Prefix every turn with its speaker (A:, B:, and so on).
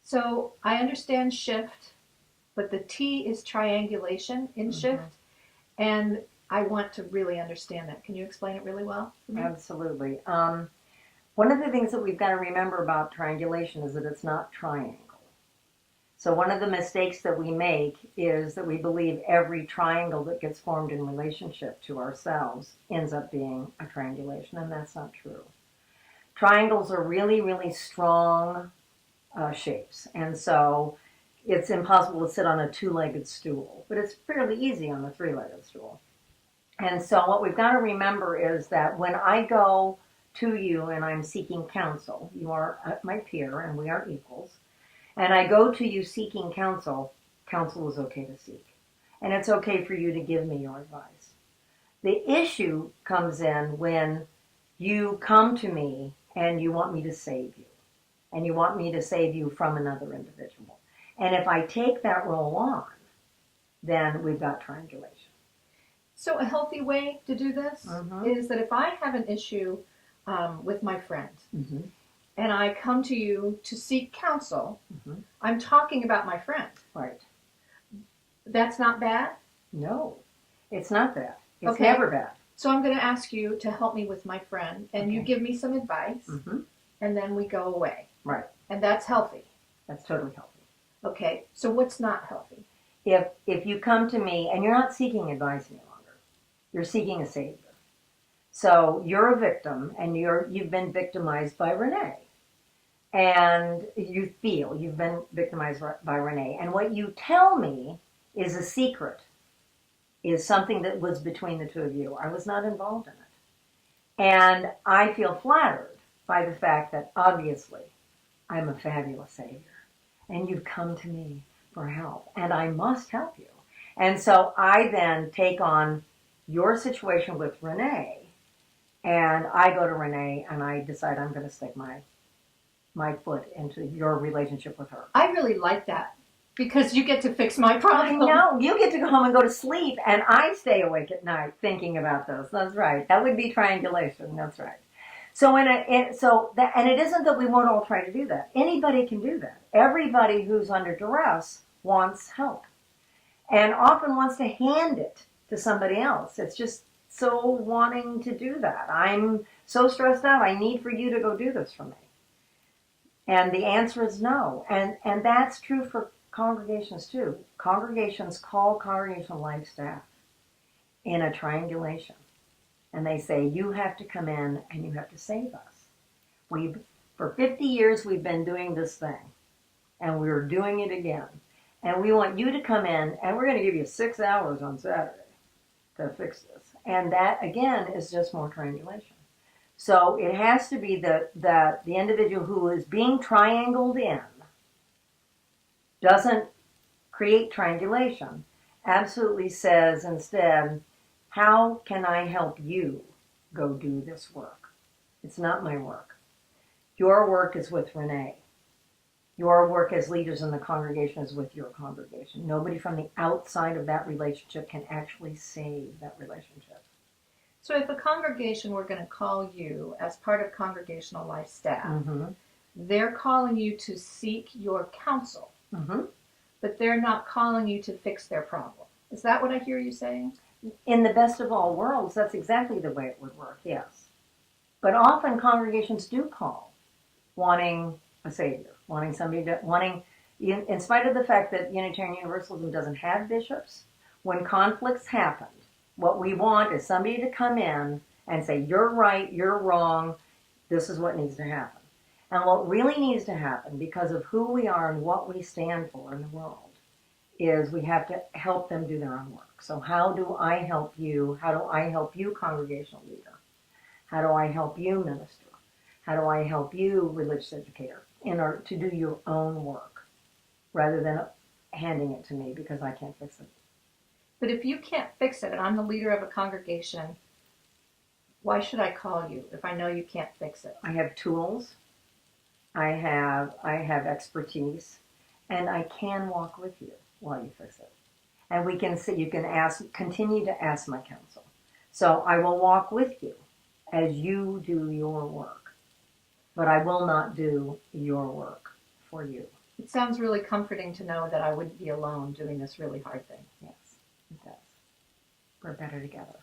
A: So I understand shift, but the T is triangulation in shift, and I want to really understand that. Can you explain it really well for me?
B: Absolutely. One of the things that we've got to remember about triangulation is that it's not triangle. So one of the mistakes that we make is that we believe every triangle that gets formed in relationship to ourselves ends up being a triangulation, and that's not true. Triangles are really, really strong shapes, and so it's impossible to sit on a two-legged stool, but it's fairly easy on a three-legged stool. And so what we've got to remember is that when I go to you and I'm seeking counsel, you are my peer and we are equals, and I go to you seeking counsel, counsel is okay to seek. And it's okay for you to give me your advice. The issue comes in when you come to me and you want me to save you. And you want me to save you from another individual. And if I take that role on, then we've got triangulation.
A: So a healthy way to do this is that if I have an issue with my friend and I come to you to seek counsel, I'm talking about my friend.
B: Right.
A: That's not bad?
B: No, it's not bad. It's
A: Okay.
B: never bad.
A: So I'm going to ask you to help me with my friend, and you give me some advice, and then we go away.
B: Right.
A: And that's healthy.
B: That's totally healthy.
A: Okay, so what's not healthy?
B: If you come to me and you're not seeking advice any longer, you're seeking a savior. So you're a victim and you've been victimized by Renee. And you feel you've been victimized by Renee. And what you tell me is a secret, is something that was between the two of you. I was not involved in it. And I feel flattered by the fact that obviously I'm a fabulous savior. And you've come to me for help. And I must help you. And so I then take on your situation with Renee. And I go to Renee and I decide I'm going to stick my foot into your relationship with her.
A: I really like that because you get to fix my problem.
B: No, you get to go home and go to sleep, and I stay awake at night thinking about this. That's right. That would be triangulation. That's right. So and it isn't that we won't all try to do that. Anybody can do that. Everybody who's under duress wants help, and often wants to hand it to somebody else. It's just so wanting to do that. I'm so stressed out. I need for you to go do this for me. And the answer is no. And that's true for congregations too. Congregations call congregational life staff in a triangulation. And they say, you have to come in and you have to save us. For 50 years, we've been doing this thing. And we're doing it again. And we want you to come in and we're going to give you 6 hours on Saturday to fix this. And that, again, is just more triangulation. So it has to be the individual who is being triangled in doesn't create triangulation, absolutely says instead, how can I help you go do this work? It's not my work. Your work is with Renee. Your work as leaders in the congregation is with your congregation. Nobody from the outside of that relationship can actually save that relationship.
A: So if a congregation were going to call you as part of congregational life staff, they're calling you to seek your counsel, but they're not calling you to fix their problem. Is that what I hear you saying?
B: In the best of all worlds, that's exactly the way it would work, yes. But often congregations do call wanting a savior, wanting somebody to, in spite of the fact that Unitarian Universalism doesn't have bishops, when conflicts happen, what we want is somebody to come in and say, you're right, you're wrong, this is what needs to happen. And what really needs to happen, because of who we are and what we stand for in the world, is we have to help them do their own work. So how do I help you? How do I help you, congregational leader? How do I help you, minister? How do I help you, religious educator, in order to do your own work, rather than handing it to me because I can't fix it?
A: But if you can't fix it and I'm the leader of a congregation, why should I call you if I know you can't fix it?
B: I have tools, I have expertise, and I can walk with you while you fix it. And we can see, you can continue to ask my counsel. So I will walk with you as you do your work, but I will not do your work for you.
A: It sounds really comforting to know that I wouldn't be alone doing this really hard thing.
B: Yes, it does. We're better together.